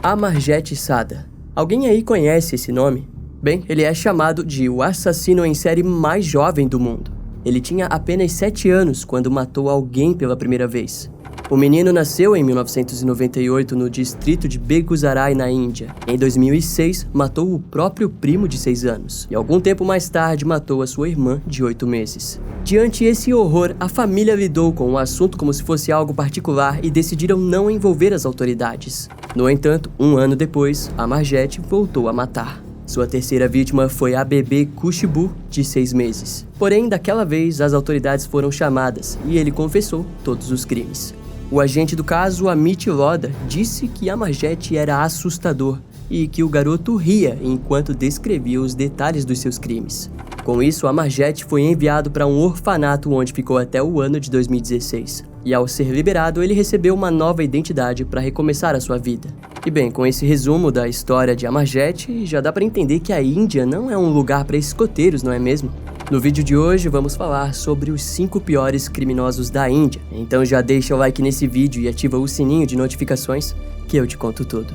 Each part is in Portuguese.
Amarjyet Sada. Alguém aí conhece esse nome? Bem, ele é chamado de o assassino em série mais jovem do mundo. Ele tinha apenas 7 anos quando matou alguém pela primeira vez. O menino nasceu em 1998 no distrito de Begusarai, na Índia. Em 2006, matou o próprio primo de 6 anos. E algum tempo mais tarde, matou a sua irmã de 8 meses. Diante esse horror, a família lidou com o assunto como se fosse algo particular e decidiram não envolver as autoridades. No entanto, 1 ano depois, Amarjyet voltou a matar. Sua terceira vítima foi a bebê Khushbu, de 6 meses. Porém, daquela vez, as autoridades foram chamadas e ele confessou todos os crimes. O agente do caso, Amit Lodha, disse que Amarjyet era assustador e que o garoto ria enquanto descrevia os detalhes dos seus crimes. Com isso, Amarjyet foi enviado para um orfanato onde ficou até o ano de 2016. E ao ser liberado, ele recebeu uma nova identidade para recomeçar a sua vida. E bem, com esse resumo da história de Amarjyet, já dá para entender que a Índia não é um lugar para escoteiros, não é mesmo? No vídeo de hoje vamos falar sobre os 5 piores criminosos da Índia. Então já deixa o like nesse vídeo e ativa o sininho de notificações que eu te conto tudo.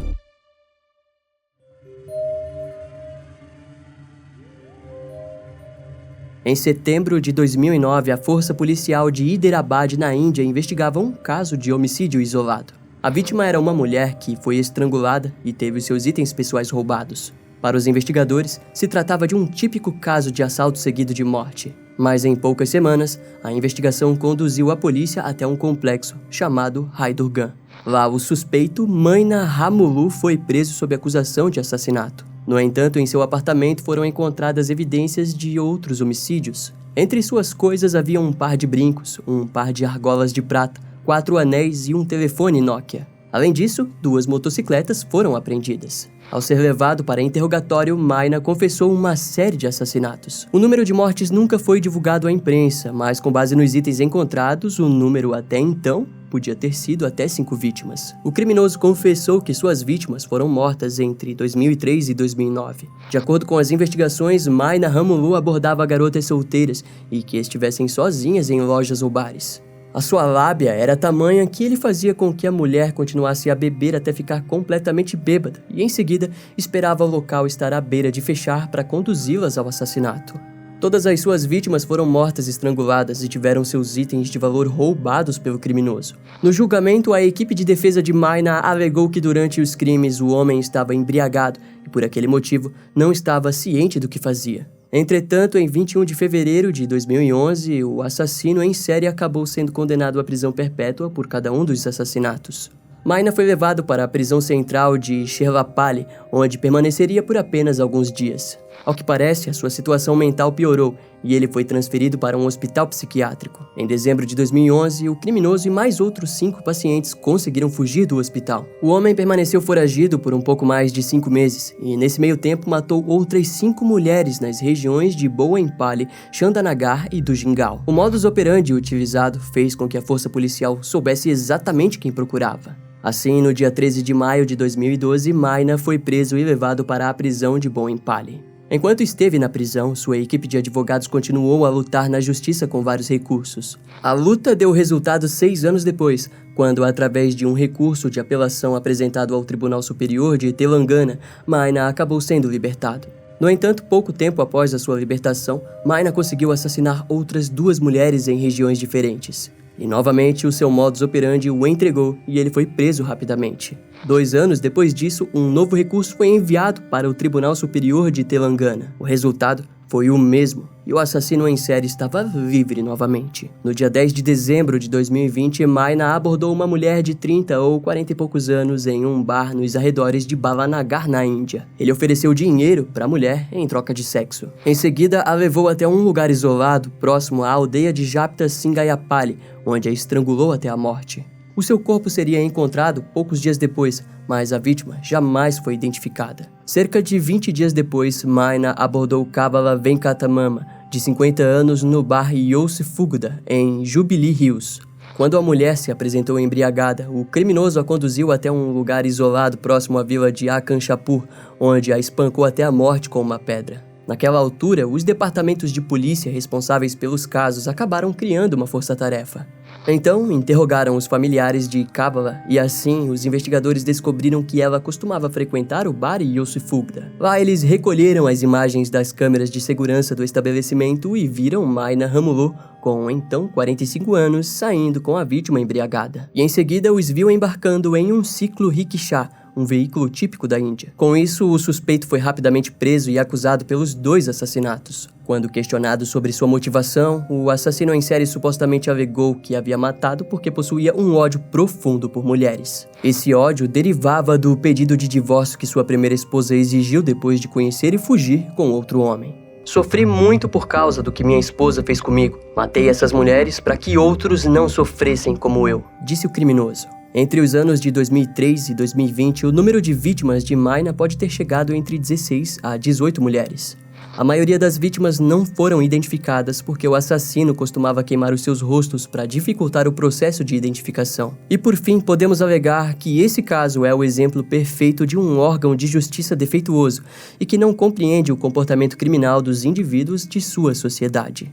Em setembro de 2009, a força policial de Hyderabad, na Índia, investigava um caso de homicídio isolado. A vítima era uma mulher que foi estrangulada e teve seus itens pessoais roubados. Para os investigadores, se tratava de um típico caso de assalto seguido de morte. Mas em poucas semanas, a investigação conduziu a polícia até um complexo chamado Rai Durgam. Lá, o suspeito, Maina Ramulu, foi preso sob acusação de assassinato. No entanto, em seu apartamento foram encontradas evidências de outros homicídios. Entre suas coisas havia um par de brincos, um par de argolas de prata, 4 anéis e um telefone Nokia. Além disso, 2 motocicletas foram apreendidas. Ao ser levado para interrogatório, Maina confessou uma série de assassinatos. O número de mortes nunca foi divulgado à imprensa, mas com base nos itens encontrados, o número até então podia ter sido até 5 vítimas. O criminoso confessou que suas vítimas foram mortas entre 2003 e 2009. De acordo com as investigações, Maina Ramulu abordava garotas solteiras e que estivessem sozinhas em lojas ou bares. A sua lábia era tamanha que ele fazia com que a mulher continuasse a beber até ficar completamente bêbada e, em seguida, esperava o local estar à beira de fechar para conduzi-las ao assassinato. Todas as suas vítimas foram mortas estranguladas e tiveram seus itens de valor roubados pelo criminoso. No julgamento, a equipe de defesa de Maina alegou que durante os crimes o homem estava embriagado e, por aquele motivo, não estava ciente do que fazia. Entretanto, em 21 de fevereiro de 2011, o assassino em série acabou sendo condenado à prisão perpétua por cada um dos assassinatos. Maina foi levado para a prisão central de Sherlapalli, onde permaneceria por apenas alguns dias. Ao que parece, a sua situação mental piorou e ele foi transferido para um hospital psiquiátrico. Em dezembro de 2011, o criminoso e mais outros 5 pacientes conseguiram fugir do hospital. O homem permaneceu foragido por um pouco mais de 5 meses e, nesse meio tempo, matou outras 5 mulheres nas regiões de Bowenpally, Chandanagar e Dujingal. O modus operandi utilizado fez com que a força policial soubesse exatamente quem procurava. Assim, no dia 13 de maio de 2012, Maina foi preso e levado para a prisão de Bowenpally. Enquanto esteve na prisão, sua equipe de advogados continuou a lutar na justiça com vários recursos. A luta deu resultado 6 anos depois, quando, através de um recurso de apelação apresentado ao Tribunal Superior de Telangana, Maina acabou sendo libertado. No entanto, pouco tempo após a sua libertação, Maina conseguiu assassinar outras 2 mulheres em regiões diferentes. E novamente o seu modus operandi o entregou e ele foi preso rapidamente. 2 anos depois disso, um novo recurso foi enviado para o Tribunal Superior de Telangana. O resultado foi o mesmo e o assassino em série estava livre novamente. No dia 10 de dezembro de 2020, Maina abordou uma mulher de 30 ou 40 e poucos anos em um bar nos arredores de Balanagar, na Índia. Ele ofereceu dinheiro para a mulher em troca de sexo. Em seguida, a levou até um lugar isolado, próximo à aldeia de Japta Singayapalli, onde a estrangulou até a morte. O seu corpo seria encontrado poucos dias depois, mas a vítima jamais foi identificada. Cerca de 20 dias depois, Maina abordou Kavala Venkatamama, de 50 anos, no bar Yose Fuguda, em Jubilee Hills. Quando a mulher se apresentou embriagada, o criminoso a conduziu até um lugar isolado próximo à vila de Akanshapur, onde a espancou até a morte com uma pedra. Naquela altura, os departamentos de polícia responsáveis pelos casos acabaram criando uma força-tarefa. Então, interrogaram os familiares de Kabbalah e assim os investigadores descobriram que ela costumava frequentar o bar Yosifugda. Lá eles recolheram as imagens das câmeras de segurança do estabelecimento e viram Mayna Ramullo, com então 45 anos, saindo com a vítima embriagada. E em seguida os viu embarcando em um ciclo rickshaw, um veículo típico da Índia. Com isso, o suspeito foi rapidamente preso e acusado pelos 2 assassinatos. Quando questionado sobre sua motivação, o assassino em série supostamente alegou que havia matado porque possuía um ódio profundo por mulheres. Esse ódio derivava do pedido de divórcio que sua primeira esposa exigiu depois de conhecer e fugir com outro homem. Sofri muito por causa do que minha esposa fez comigo. Matei essas mulheres para que outros não sofressem como eu, disse o criminoso. Entre os anos de 2003 e 2020, o número de vítimas de Mayna pode ter chegado entre 16 a 18 mulheres. A maioria das vítimas não foram identificadas porque o assassino costumava queimar os seus rostos para dificultar o processo de identificação. E por fim, podemos alegar que esse caso é o exemplo perfeito de um órgão de justiça defeituoso e que não compreende o comportamento criminal dos indivíduos de sua sociedade.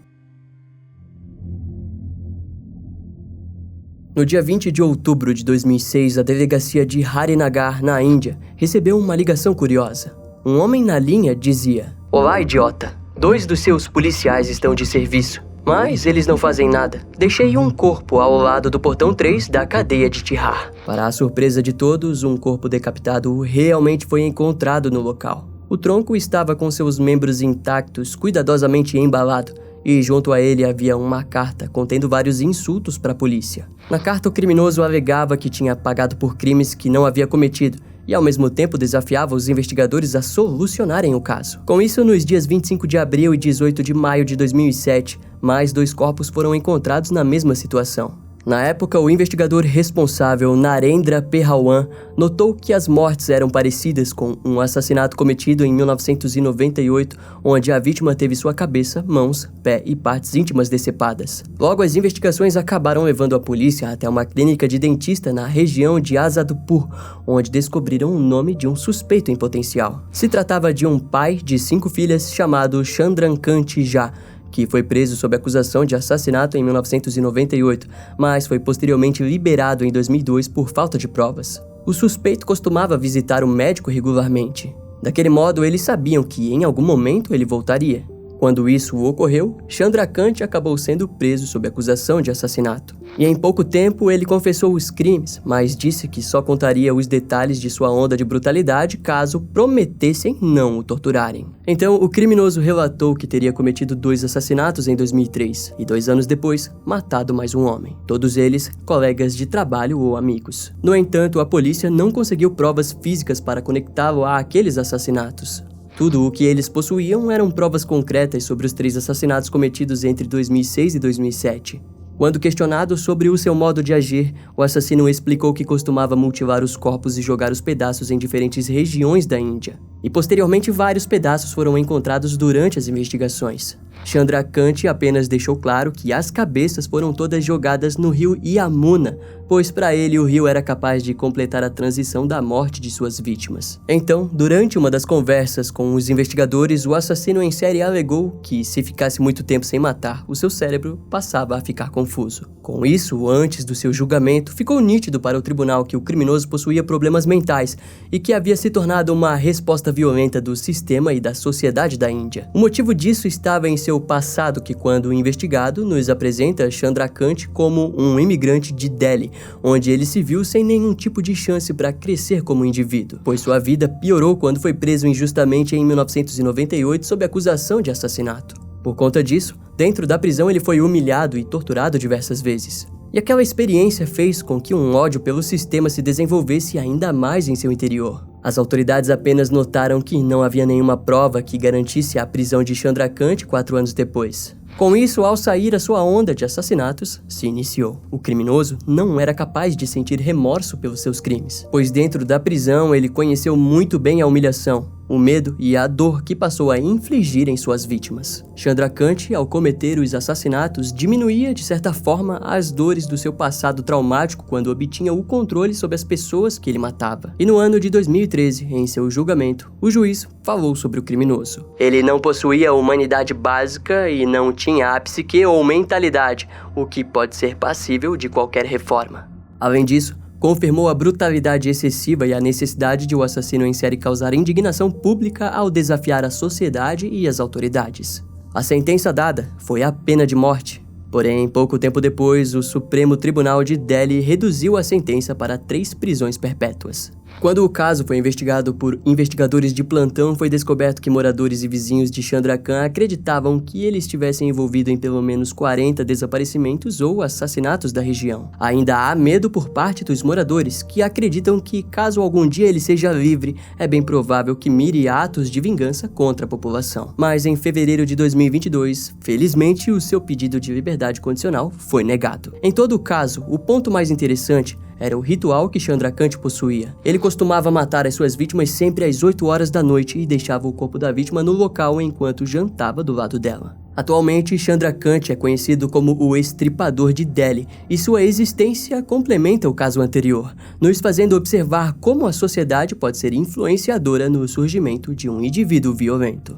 No dia 20 de outubro de 2006, a delegacia de Harinagar, na Índia, recebeu uma ligação curiosa. Um homem na linha dizia: "Olá, idiota. 2 dos seus policiais estão de serviço, mas eles não fazem nada. Deixei um corpo ao lado do portão 3 da cadeia de Tihar." Para a surpresa de todos, um corpo decapitado realmente foi encontrado no local. O tronco estava com seus membros intactos, cuidadosamente embalado, e junto a ele havia uma carta contendo vários insultos para a polícia. Na carta, o criminoso alegava que tinha pagado por crimes que não havia cometido e, ao mesmo tempo, desafiava os investigadores a solucionarem o caso. Com isso, nos dias 25 de abril e 18 de maio de 2007, mais 2 corpos foram encontrados na mesma situação. Na época, o investigador responsável, Narendra Peralwan, notou que as mortes eram parecidas com um assassinato cometido em 1998, onde a vítima teve sua cabeça, mãos, pé e partes íntimas decepadas. Logo, as investigações acabaram levando a polícia até uma clínica de dentista na região de Azadpur, onde descobriram o nome de um suspeito em potencial. Se tratava de um pai de 5 filhas chamado Chandrakant Jha, que foi preso sob acusação de assassinato em 1998, mas foi posteriormente liberado em 2002 por falta de provas. O suspeito costumava visitar o médico regularmente. Daquele modo, eles sabiam que em algum momento ele voltaria. Quando isso ocorreu, Chandrakant acabou sendo preso sob acusação de assassinato. E em pouco tempo ele confessou os crimes, mas disse que só contaria os detalhes de sua onda de brutalidade caso prometessem não o torturarem. Então, o criminoso relatou que teria cometido 2 assassinatos em 2003 e 2 anos depois, matado mais um homem. Todos eles colegas de trabalho ou amigos. No entanto, a polícia não conseguiu provas físicas para conectá-lo a aqueles assassinatos. Tudo o que eles possuíam eram provas concretas sobre os 3 assassinatos cometidos entre 2006 e 2007. Quando questionado sobre o seu modo de agir, o assassino explicou que costumava mutilar os corpos e jogar os pedaços em diferentes regiões da Índia. E posteriormente vários pedaços foram encontrados durante as investigações. Chandrakant apenas deixou claro que as cabeças foram todas jogadas no rio Yamuna, pois para ele o rio era capaz de completar a transição da morte de suas vítimas. Então, durante uma das conversas com os investigadores, o assassino em série alegou que se ficasse muito tempo sem matar, o seu cérebro passava a ficar confuso. Com isso, antes do seu julgamento, ficou nítido para o tribunal que o criminoso possuía problemas mentais e que havia se tornado uma resposta violenta do sistema e da sociedade da Índia. O motivo disso estava em seu passado, que, quando investigado, nos apresenta Chandrakant como um imigrante de Delhi, onde ele se viu sem nenhum tipo de chance para crescer como indivíduo, pois sua vida piorou quando foi preso injustamente em 1998 sob acusação de assassinato. Por conta disso, dentro da prisão ele foi humilhado e torturado diversas vezes. E aquela experiência fez com que um ódio pelo sistema se desenvolvesse ainda mais em seu interior. As autoridades apenas notaram que não havia nenhuma prova que garantisse a prisão de Chandrakant 4 anos depois. Com isso, ao sair a sua onda de assassinatos, se iniciou. O criminoso não era capaz de sentir remorso pelos seus crimes, pois dentro da prisão ele conheceu muito bem a humilhação. o medo e a dor que passou a infligir em suas vítimas. Chandrakant, ao cometer os assassinatos, diminuía, de certa forma, as dores do seu passado traumático quando obtinha o controle sobre as pessoas que ele matava. E no ano de 2013, em seu julgamento, o juiz falou sobre o criminoso. Ele não possuía humanidade básica e não tinha a psique ou mentalidade, o que pode ser passível de qualquer reforma. Além disso, confirmou a brutalidade excessiva e a necessidade de o assassino em série causar indignação pública ao desafiar a sociedade e as autoridades. A sentença dada foi a pena de morte. Porém, pouco tempo depois, o Supremo Tribunal de Delhi reduziu a sentença para 3 prisões perpétuas. Quando o caso foi investigado por investigadores de plantão, foi descoberto que moradores e vizinhos de Chandrakant acreditavam que ele estivesse envolvido em pelo menos 40 desaparecimentos ou assassinatos da região. Ainda há medo por parte dos moradores, que acreditam que, caso algum dia ele seja livre, é bem provável que mire atos de vingança contra a população. Mas em fevereiro de 2022, felizmente, o seu pedido de liberdade condicional foi negado. Em todo caso, o ponto mais interessante era o ritual que Chandrakant possuía. Ele costumava matar as suas vítimas sempre às 8 horas da noite e deixava o corpo da vítima no local enquanto jantava do lado dela. Atualmente, Chandrakant é conhecido como o Estripador de Delhi, e sua existência complementa o caso anterior, nos fazendo observar como a sociedade pode ser influenciadora no surgimento de um indivíduo violento.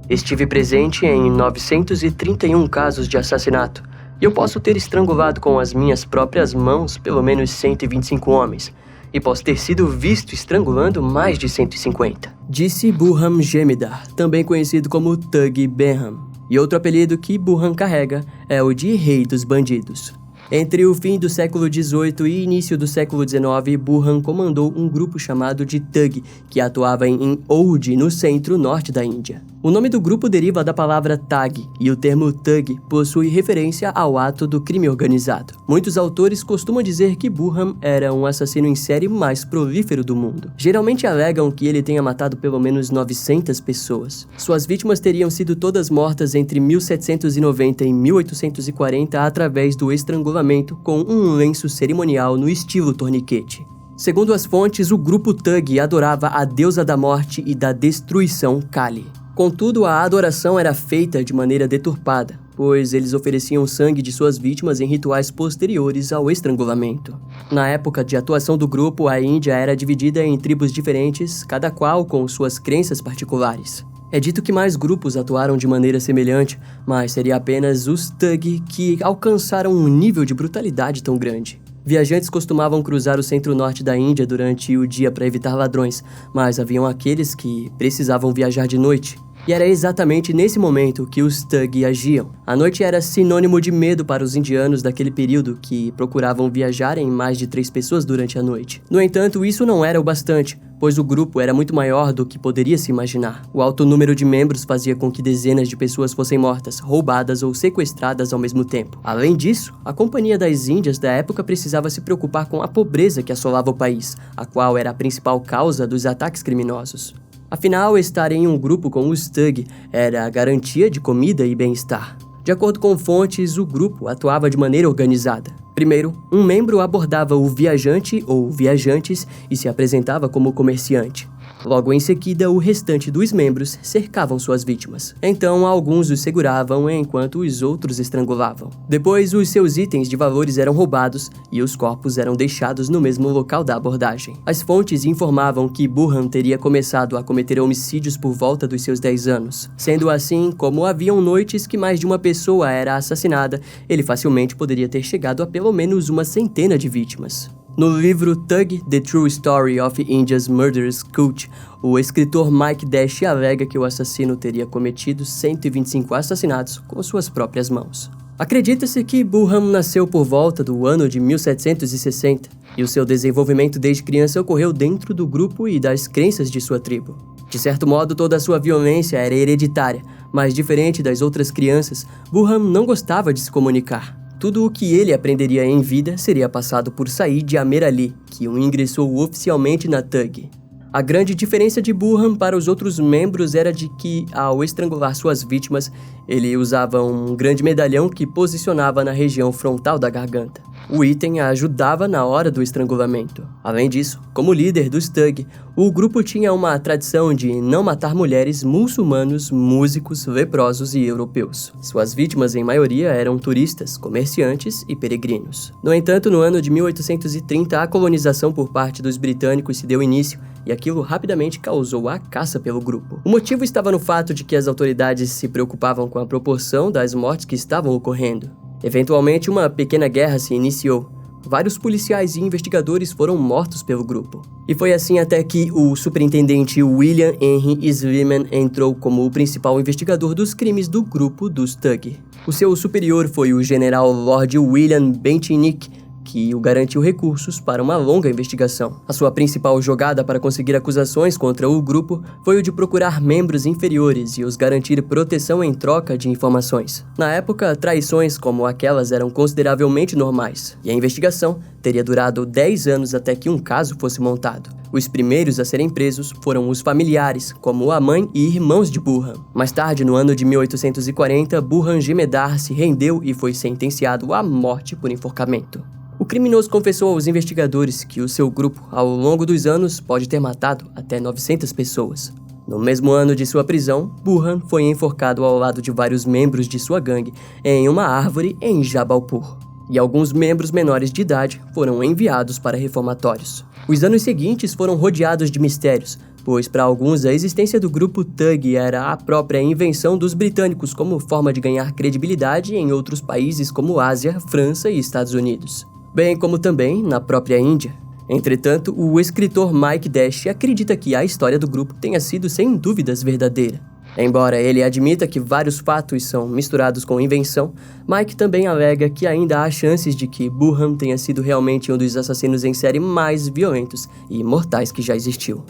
Estive presente em 931 casos de assassinato, e eu posso ter estrangulado com as minhas próprias mãos pelo menos 125 homens, e posso ter sido visto estrangulando mais de 150. Disse Burhan Gemidar, também conhecido como Thug Behram, e outro apelido que Burhan carrega é o de Rei dos Bandidos. Entre o fim do século XVIII e início do século XIX, Burhan comandou um grupo chamado de Thug, que atuava em Oudh, no centro-norte da Índia. O nome do grupo deriva da palavra Thug, e o termo Thug possui referência ao ato do crime organizado. Muitos autores costumam dizer que Burhan era um assassino em série mais prolífero do mundo. Geralmente alegam que ele tenha matado pelo menos 900 pessoas. Suas vítimas teriam sido todas mortas entre 1790 e 1840 através do estrangulamento com um lenço cerimonial no estilo torniquete. Segundo as fontes, o grupo Thug adorava a deusa da morte e da destruição Kali. Contudo, a adoração era feita de maneira deturpada, pois eles ofereciam sangue de suas vítimas em rituais posteriores ao estrangulamento. Na época de atuação do grupo, a Índia era dividida em tribos diferentes, cada qual com suas crenças particulares. É dito que mais grupos atuaram de maneira semelhante, mas seria apenas os Thug que alcançaram um nível de brutalidade tão grande. Viajantes costumavam cruzar o centro-norte da Índia durante o dia para evitar ladrões, mas haviam aqueles que precisavam viajar de noite. E era exatamente nesse momento que os Thug agiam. A noite era sinônimo de medo para os indianos daquele período, que procuravam viajar em mais de 3 pessoas durante a noite. No entanto, isso não era o bastante, pois o grupo era muito maior do que poderia se imaginar. O alto número de membros fazia com que dezenas de pessoas fossem mortas, roubadas ou sequestradas ao mesmo tempo. Além disso, a Companhia das Índias da época precisava se preocupar com a pobreza que assolava o país, a qual era a principal causa dos ataques criminosos. Afinal, estar em um grupo com os Thug era a garantia de comida e bem-estar. De acordo com fontes, o grupo atuava de maneira organizada. Primeiro, um membro abordava o viajante ou viajantes e se apresentava como comerciante. Logo em seguida, o restante dos membros cercavam suas vítimas. Então, alguns os seguravam enquanto os outros estrangulavam. Depois, os seus itens de valores eram roubados e os corpos eram deixados no mesmo local da abordagem. As fontes informavam que Burhan teria começado a cometer homicídios por volta dos seus 10 anos. Sendo assim, como haviam noites que mais de uma pessoa era assassinada, ele facilmente poderia ter chegado a pelo menos uma centena de vítimas. No livro Thug, The True Story of India's Murderous Cult, o escritor Mike Dash alega que o assassino teria cometido 125 assassinatos com suas próprias mãos. Acredita-se que Burhan nasceu por volta do ano de 1760, e o seu desenvolvimento desde criança ocorreu dentro do grupo e das crenças de sua tribo. De certo modo, toda a sua violência era hereditária, mas diferente das outras crianças, Burhan não gostava de se comunicar. Tudo o que ele aprenderia em vida seria passado por Said Amer Ali, que o ingressou oficialmente na Thug. A grande diferença de Burhan para os outros membros era de que, ao estrangular suas vítimas, ele usava um grande medalhão que posicionava na região frontal da garganta. O item a ajudava na hora do estrangulamento. Além disso, como líder dos Thug, o grupo tinha uma tradição de não matar mulheres, muçulmanos, músicos, leprosos e europeus. Suas vítimas, em maioria, eram turistas, comerciantes e peregrinos. No entanto, no ano de 1830, a colonização por parte dos britânicos se deu início e aquilo rapidamente causou a caça pelo grupo. O motivo estava no fato de que as autoridades se preocupavam com a proporção das mortes que estavam ocorrendo. Eventualmente, uma pequena guerra se iniciou. Vários policiais e investigadores foram mortos pelo grupo. E foi assim até que o superintendente William Henry Sleeman entrou como o principal investigador dos crimes do grupo dos Thug. O seu superior foi o general Lord William Bentinck, que o garantiu recursos para uma longa investigação. A sua principal jogada para conseguir acusações contra o grupo foi o de procurar membros inferiores e os garantir proteção em troca de informações. Na época, traições como aquelas eram consideravelmente normais, e a investigação teria durado 10 anos até que um caso fosse montado. Os primeiros a serem presos foram os familiares, como a mãe e irmãos de Burhan. Mais tarde, no ano de 1840, Burhan Jemedar se rendeu e foi sentenciado à morte por enforcamento. O criminoso confessou aos investigadores que o seu grupo, ao longo dos anos, pode ter matado até 900 pessoas. No mesmo ano de sua prisão, Burhan foi enforcado ao lado de vários membros de sua gangue em uma árvore em Jabalpur. E alguns membros menores de idade foram enviados para reformatórios. Os anos seguintes foram rodeados de mistérios, pois para alguns a existência do grupo Thug era a própria invenção dos britânicos como forma de ganhar credibilidade em outros países como Ásia, França e Estados Unidos, bem como também na própria Índia. Entretanto, o escritor Mike Dash acredita que a história do grupo tenha sido sem dúvidas verdadeira. Embora ele admita que vários fatos são misturados com invenção, Mike também alega que ainda há chances de que Burhan tenha sido realmente um dos assassinos em série mais violentos e mortais que já existiu.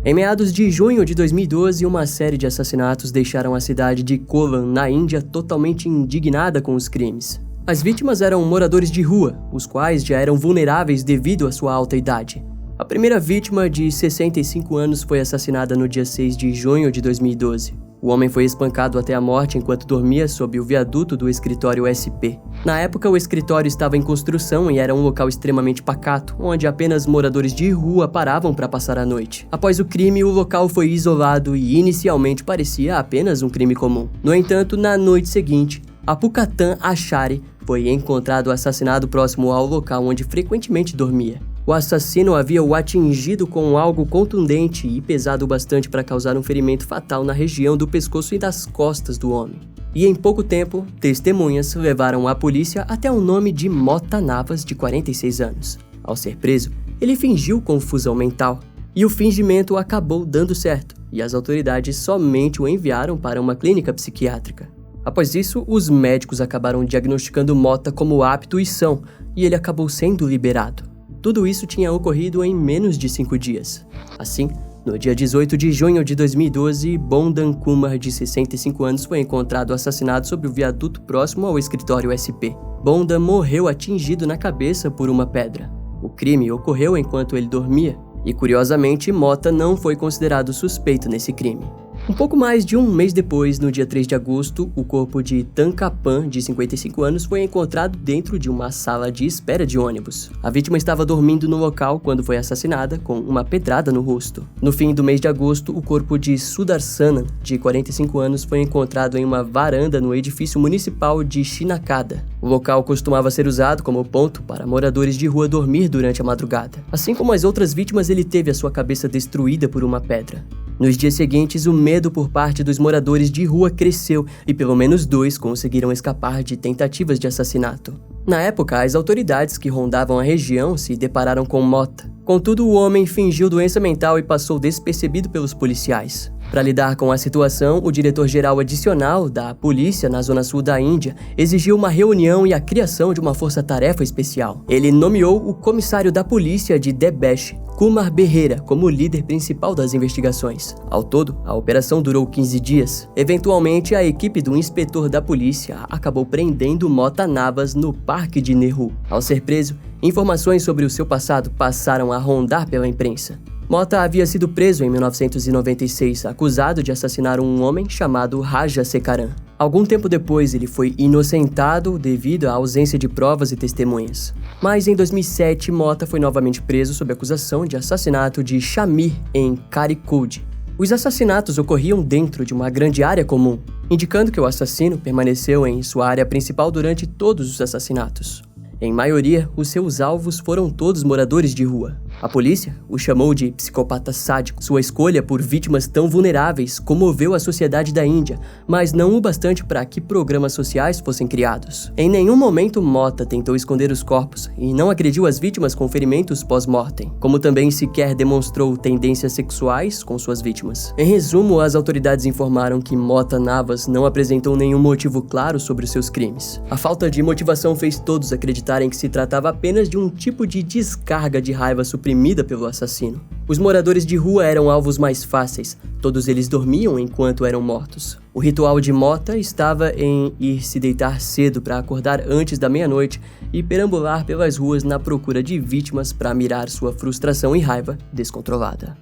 Em meados de junho de 2012, uma série de assassinatos deixaram a cidade de Kolan, na Índia, totalmente indignada com os crimes. As vítimas eram moradores de rua, os quais já eram vulneráveis devido à sua alta idade. A primeira vítima, de 65 anos, foi assassinada no dia 6 de junho de 2012. O homem foi espancado até a morte enquanto dormia sob o viaduto do escritório SP. Na época, o escritório estava em construção e era um local extremamente pacato, onde apenas moradores de rua paravam para passar a noite. Após o crime, o local foi isolado e inicialmente parecia apenas um crime comum. No entanto, na noite seguinte, Apukatan Achari foi encontrado assassinado próximo ao local onde frequentemente dormia. O assassino havia o atingido com algo contundente e pesado bastante para causar um ferimento fatal na região do pescoço e das costas do homem. E em pouco tempo, testemunhas levaram a polícia até o nome de Mota Navas, de 46 anos. Ao ser preso, ele fingiu confusão mental. E o fingimento acabou dando certo, e as autoridades somente o enviaram para uma clínica psiquiátrica. Após isso, os médicos acabaram diagnosticando Mota como apto e são, e ele acabou sendo liberado. Tudo isso tinha ocorrido em menos de 5 dias. Assim, no dia 18 de junho de 2012, Bondan Kumar, de 65 anos, foi encontrado assassinado sobre o viaduto próximo ao escritório SP. Bondan morreu atingido na cabeça por uma pedra. O crime ocorreu enquanto ele dormia, e curiosamente, Mota não foi considerado suspeito nesse crime. Um pouco mais de um mês depois, no dia 3 de agosto, o corpo de Tankapan, de 55 anos, foi encontrado dentro de uma sala de espera de ônibus. A vítima estava dormindo no local quando foi assassinada, com uma pedrada no rosto. No fim do mês de agosto, o corpo de Sudarsanan, de 45 anos, foi encontrado em uma varanda no edifício municipal de Shinakada. O local costumava ser usado como ponto para moradores de rua dormir durante a madrugada. Assim como as outras vítimas, ele teve a sua cabeça destruída por uma pedra. Nos dias seguintes, o medo por parte dos moradores de rua cresceu e pelo menos 2 conseguiram escapar de tentativas de assassinato. Na época, as autoridades que rondavam a região se depararam com Mota. Contudo, o homem fingiu doença mental e passou despercebido pelos policiais. Para lidar com a situação, o diretor-geral adicional da polícia na zona sul da Índia exigiu uma reunião e a criação de uma força-tarefa especial. Ele nomeou o comissário da polícia de Debesh, Kumar Berrera, como líder principal das investigações. Ao todo, a operação durou 15 dias. Eventualmente, a equipe do inspetor da polícia acabou prendendo Mota Navas no Parque de Nehru. Ao ser preso, informações sobre o seu passado passaram a rondar pela imprensa. Mota havia sido preso em 1996, acusado de assassinar um homem chamado Raja Sekaran. Algum tempo depois, ele foi inocentado devido à ausência de provas e testemunhas. Mas em 2007, Mota foi novamente preso sob acusação de assassinato de Shamir em Caricature. Os assassinatos ocorriam dentro de uma grande área comum, indicando que o assassino permaneceu em sua área principal durante todos os assassinatos. Em maioria, os seus alvos foram todos moradores de rua. A polícia o chamou de psicopata sádico. Sua escolha por vítimas tão vulneráveis comoveu a sociedade da Índia, mas não o bastante para que programas sociais fossem criados. Em nenhum momento Mota tentou esconder os corpos e não agrediu as vítimas com ferimentos pós-mortem, como também sequer demonstrou tendências sexuais com suas vítimas. Em resumo, as autoridades informaram que Mota Navas não apresentou nenhum motivo claro sobre os seus crimes. A falta de motivação fez todos acreditarem que se tratava apenas de um tipo de descarga de raiva suprimida pelo assassino. Os moradores de rua eram alvos mais fáceis, todos eles dormiam enquanto eram mortos. O ritual de Mota estava em ir se deitar cedo para acordar antes da meia-noite e perambular pelas ruas na procura de vítimas para mirar sua frustração e raiva descontrolada.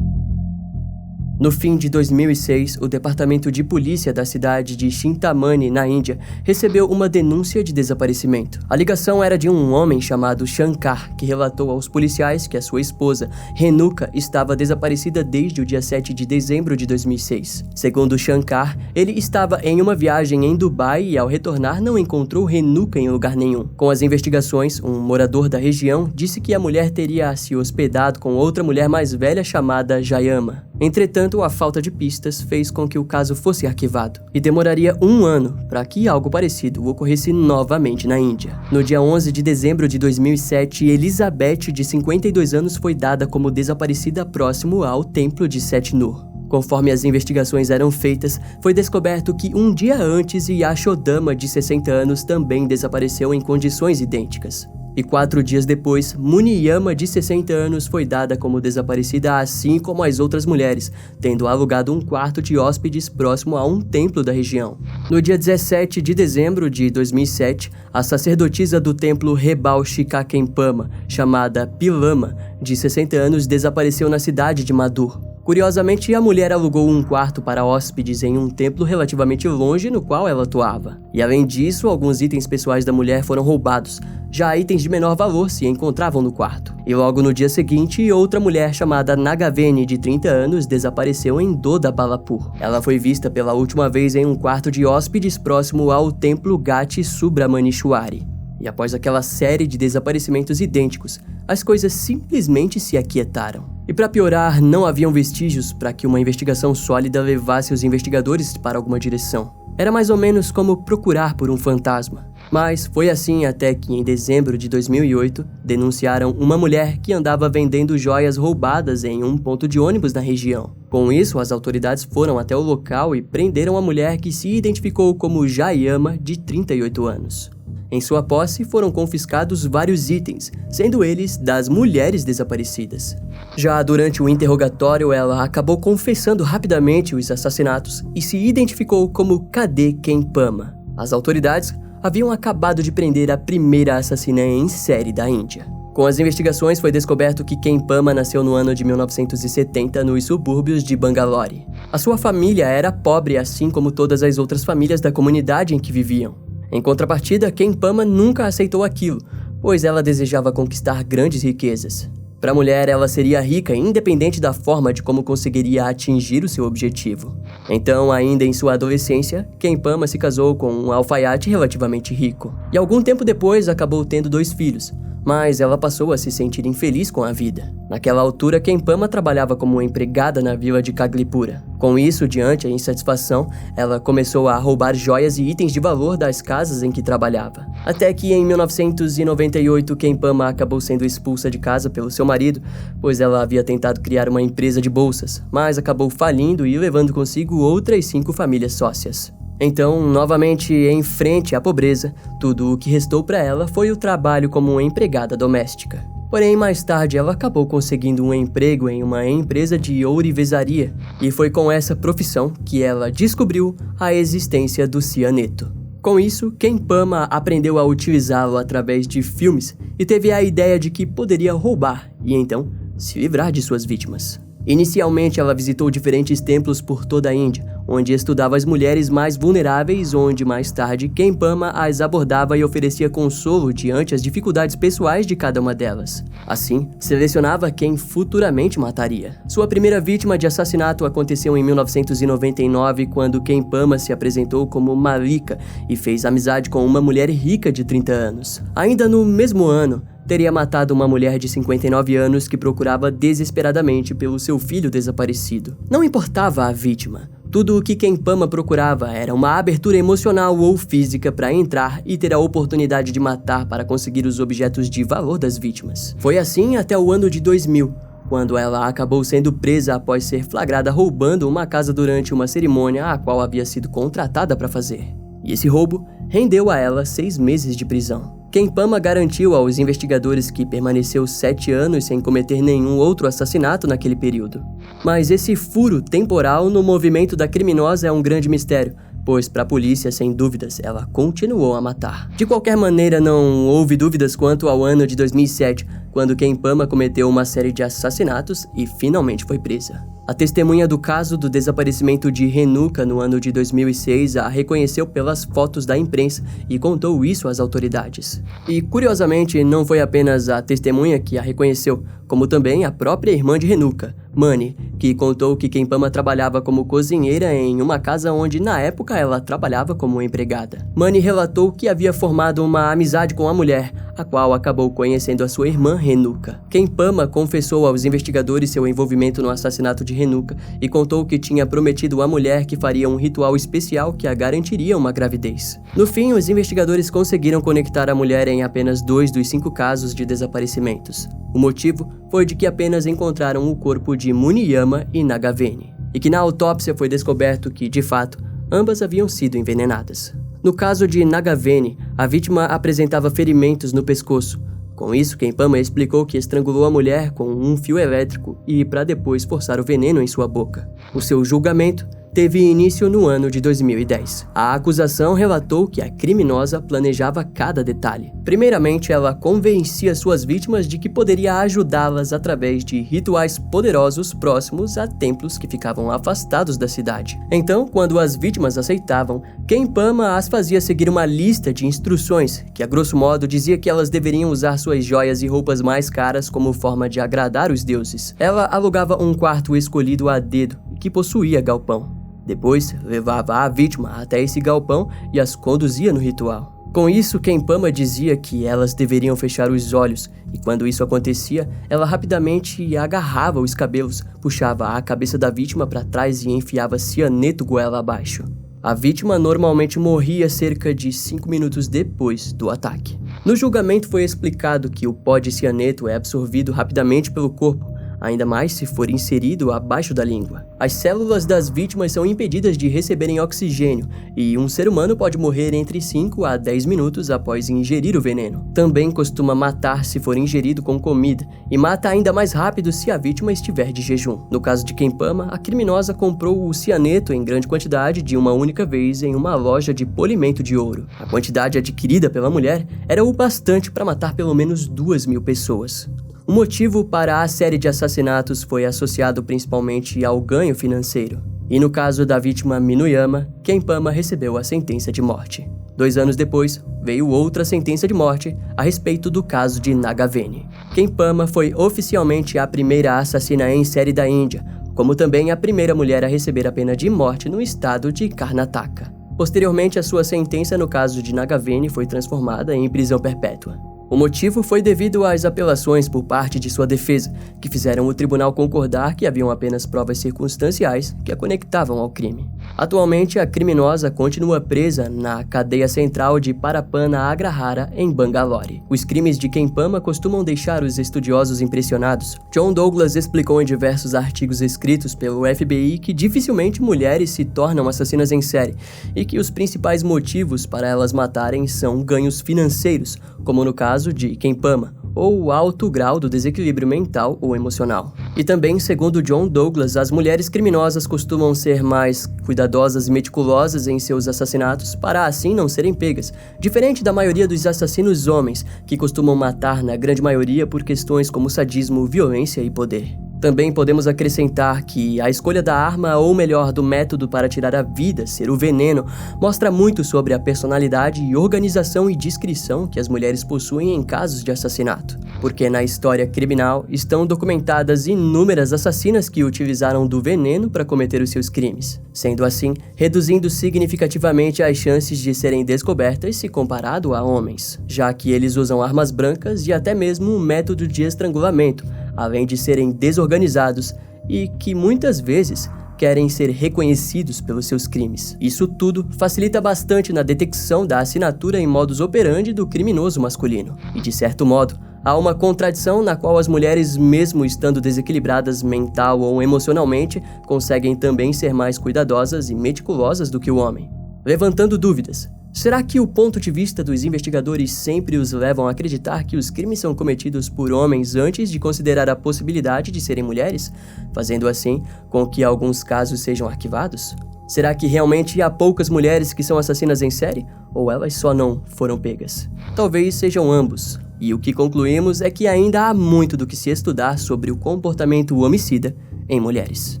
No fim de 2006, o Departamento de Polícia da cidade de Chintamani, na Índia, recebeu uma denúncia de desaparecimento. A ligação era de um homem chamado Shankar, que relatou aos policiais que a sua esposa, Renuka, estava desaparecida desde o dia 7 de dezembro de 2006. Segundo Shankar, ele estava em uma viagem em Dubai e, ao retornar, não encontrou Renuka em lugar nenhum. Com as investigações, um morador da região disse que a mulher teria se hospedado com outra mulher mais velha chamada Jayama. Entretanto, a falta de pistas fez com que o caso fosse arquivado, e demoraria 1 ano para que algo parecido ocorresse novamente na Índia. No dia 11 de dezembro de 2007, Elizabeth, de 52 anos, foi dada como desaparecida próximo ao templo de Setnur. Conforme as investigações eram feitas, foi descoberto que um dia antes Yashodama, de 60 anos, também desapareceu em condições idênticas. E 4 dias depois, Muniyama, de 60 anos, foi dada como desaparecida, assim como as outras mulheres, tendo alugado um quarto de hóspedes próximo a um templo da região. No dia 17 de dezembro de 2007, a sacerdotisa do templo Rebal Shikakempama, chamada Pilama, de 60 anos, desapareceu na cidade de Madur. Curiosamente, a mulher alugou um quarto para hóspedes em um templo relativamente longe no qual ela atuava. E além disso, alguns itens pessoais da mulher foram roubados. Já itens de menor valor se encontravam no quarto. E logo no dia seguinte, outra mulher chamada Nagaveni, de 30 anos, desapareceu em Dodabalapur. Ela foi vista pela última vez em um quarto de hóspedes próximo ao templo Gati Subramanieshwari. E após aquela série de desaparecimentos idênticos, as coisas simplesmente se aquietaram. E para piorar, não haviam vestígios para que uma investigação sólida levasse os investigadores para alguma direção. Era mais ou menos como procurar por um fantasma. Mas foi assim até que, em dezembro de 2008, denunciaram uma mulher que andava vendendo joias roubadas em um ponto de ônibus na região. Com isso, as autoridades foram até o local e prenderam a mulher, que se identificou como Jayama, de 38 anos. Em sua posse foram confiscados vários itens, sendo eles das mulheres desaparecidas. Já durante o interrogatório, ela acabou confessando rapidamente os assassinatos e se identificou como Kade Kempama. As autoridades haviam acabado de prender a primeira assassina em série da Índia. Com as investigações, foi descoberto que Kempama nasceu no ano de 1970 nos subúrbios de Bangalore. A sua família era pobre, assim como todas as outras famílias da comunidade em que viviam. Em contrapartida, Kempama nunca aceitou aquilo, pois ela desejava conquistar grandes riquezas. Para a mulher, ela seria rica independente da forma de como conseguiria atingir o seu objetivo. Então, ainda em sua adolescência, Kempama se casou com um alfaiate relativamente rico. E algum tempo depois, acabou tendo 2 filhos. Mas ela passou a se sentir infeliz com a vida. Naquela altura, Kempama trabalhava como empregada na vila de Kaglipura. Com isso, diante a insatisfação, ela começou a roubar joias e itens de valor das casas em que trabalhava. Até que em 1998, Kempama acabou sendo expulsa de casa pelo seu marido, pois ela havia tentado criar uma empresa de bolsas, mas acabou falindo e levando consigo outras 5 famílias sócias. Então, novamente em frente à pobreza, tudo o que restou para ela foi o trabalho como empregada doméstica. Porém, mais tarde ela acabou conseguindo um emprego em uma empresa de ourivesaria, e foi com essa profissão que ela descobriu a existência do cianeto. Com isso, Kempama aprendeu a utilizá-lo através de filmes e teve a ideia de que poderia roubar e então se livrar de suas vítimas. Inicialmente, ela visitou diferentes templos por toda a Índia, onde estudava as mulheres mais vulneráveis, onde mais tarde Kempama as abordava e oferecia consolo diante as dificuldades pessoais de cada uma delas. Assim, selecionava quem futuramente mataria. Sua primeira vítima de assassinato aconteceu em 1999, quando Kempama se apresentou como Malika e fez amizade com uma mulher rica de 30 anos. Ainda no mesmo ano, teria matado uma mulher de 59 anos que procurava desesperadamente pelo seu filho desaparecido. Não importava a vítima. Tudo o que Kempama procurava era uma abertura emocional ou física para entrar e ter a oportunidade de matar para conseguir os objetos de valor das vítimas. Foi assim até o ano de 2000, quando ela acabou sendo presa após ser flagrada roubando uma casa durante uma cerimônia a qual havia sido contratada para fazer. E esse roubo rendeu a ela 6 meses de prisão. Kempama garantiu aos investigadores que permaneceu 7 anos sem cometer nenhum outro assassinato naquele período. Mas esse furo temporal no movimento da criminosa é um grande mistério, pois para a polícia, sem dúvidas, ela continuou a matar. De qualquer maneira, não houve dúvidas quanto ao ano de 2007, quando Kempama cometeu uma série de assassinatos e finalmente foi presa. A testemunha do caso do desaparecimento de Renuka no ano de 2006 a reconheceu pelas fotos da imprensa e contou isso às autoridades. E, curiosamente, não foi apenas a testemunha que a reconheceu, como também a própria irmã de Renuka, Mani, que contou que Kempama trabalhava como cozinheira em uma casa onde, na época, ela trabalhava como empregada. Mani relatou que havia formado uma amizade com a mulher, a qual acabou conhecendo a sua irmã Renuka. Kempama confessou aos investigadores seu envolvimento no assassinato de Renuka e contou que tinha prometido à mulher que faria um ritual especial que a garantiria uma gravidez. No fim, os investigadores conseguiram conectar a mulher em apenas 2 dos 5 casos de desaparecimentos. O motivo foi de que apenas encontraram o corpo de Muniyama e Nagaveni, e que na autópsia foi descoberto que, de fato, ambas haviam sido envenenadas. No caso de Nagaveni, a vítima apresentava ferimentos no pescoço. Com isso, Kempama explicou que estrangulou a mulher com um fio elétrico e para depois forçar o veneno em sua boca. O seu julgamento teve início no ano de 2010. A acusação relatou que a criminosa planejava cada detalhe. Primeiramente, ela convencia suas vítimas de que poderia ajudá-las através de rituais poderosos próximos a templos que ficavam afastados da cidade. Então, quando as vítimas aceitavam, Kempama as fazia seguir uma lista de instruções que, a grosso modo, dizia que elas deveriam usar suas joias e roupas mais caras como forma de agradar os deuses. Ela alugava um quarto escolhido a dedo que possuía galpão. Depois, levava a vítima até esse galpão e as conduzia no ritual. Com isso, Kempama dizia que elas deveriam fechar os olhos, e quando isso acontecia, ela rapidamente agarrava os cabelos, puxava a cabeça da vítima para trás e enfiava cianeto goela abaixo. A vítima normalmente morria cerca de 5 minutos depois do ataque. No julgamento foi explicado que o pó de cianeto é absorvido rapidamente pelo corpo, ainda mais se for inserido abaixo da língua. As células das vítimas são impedidas de receberem oxigênio e um ser humano pode morrer entre 5 a 10 minutos após ingerir o veneno. Também costuma matar se for ingerido com comida e mata ainda mais rápido se a vítima estiver de jejum. No caso de Kempama, a criminosa comprou o cianeto em grande quantidade de uma única vez em uma loja de polimento de ouro. A quantidade adquirida pela mulher era o bastante para matar pelo menos 2.000 pessoas. O motivo para a série de assassinatos foi associado principalmente ao ganho financeiro. E no caso da vítima Muniyama, Kempama recebeu a sentença de morte. 2 anos depois, veio outra sentença de morte a respeito do caso de Nagaveni. Kempama foi oficialmente a primeira assassina em série da Índia, como também a primeira mulher a receber a pena de morte no estado de Karnataka. Posteriormente, a sua sentença no caso de Nagaveni foi transformada em prisão perpétua. O motivo foi devido às apelações por parte de sua defesa, que fizeram o tribunal concordar que haviam apenas provas circunstanciais que a conectavam ao crime. Atualmente, a criminosa continua presa na cadeia central de Parapana Agrahara, em Bangalore. Os crimes de Kempama costumam deixar os estudiosos impressionados. John Douglas explicou em diversos artigos escritos pelo FBI que dificilmente mulheres se tornam assassinas em série e que os principais motivos para elas matarem são ganhos financeiros, como no caso de Kempama, ou o alto grau do desequilíbrio mental ou emocional. E também, segundo John Douglas, as mulheres criminosas costumam ser mais cuidadosas e meticulosas em seus assassinatos para assim não serem pegas, diferente da maioria dos assassinos homens, que costumam matar na grande maioria por questões como sadismo, violência e poder. Também podemos acrescentar que a escolha da arma, ou melhor, do método para tirar a vida, ser o veneno, mostra muito sobre a personalidade e organização e discrição que as mulheres possuem em casos de assassinato. Porque na história criminal estão documentadas inúmeras assassinas que utilizaram do veneno para cometer os seus crimes, sendo assim, reduzindo significativamente as chances de serem descobertas se comparado a homens, já que eles usam armas brancas e até mesmo um método de estrangulamento, além de serem desorganizados e que muitas vezes querem ser reconhecidos pelos seus crimes. Isso tudo facilita bastante na detecção da assinatura em modus operandi do criminoso masculino. E de certo modo, há uma contradição na qual as mulheres, mesmo estando desequilibradas mental ou emocionalmente, conseguem também ser mais cuidadosas e meticulosas do que o homem. Levantando dúvidas. Será que o ponto de vista dos investigadores sempre os levam a acreditar que os crimes são cometidos por homens antes de considerar a possibilidade de serem mulheres, fazendo assim com que alguns casos sejam arquivados? Será que realmente há poucas mulheres que são assassinas em série? Ou elas só não foram pegas? Talvez sejam ambos. E o que concluímos é que ainda há muito do que se estudar sobre o comportamento homicida em mulheres.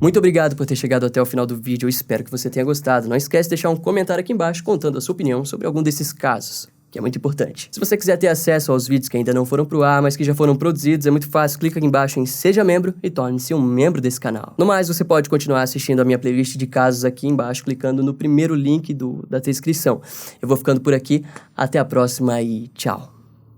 Muito obrigado por ter chegado até o final do vídeo, eu espero que você tenha gostado. Não esquece de deixar um comentário aqui embaixo contando a sua opinião sobre algum desses casos, que é muito importante. Se você quiser ter acesso aos vídeos que ainda não foram pro ar, mas que já foram produzidos, é muito fácil, clica aqui embaixo em Seja Membro e torne-se um membro desse canal. No mais, você pode continuar assistindo a minha playlist de casos aqui embaixo, clicando no primeiro link da descrição. Eu vou ficando por aqui, até a próxima e tchau!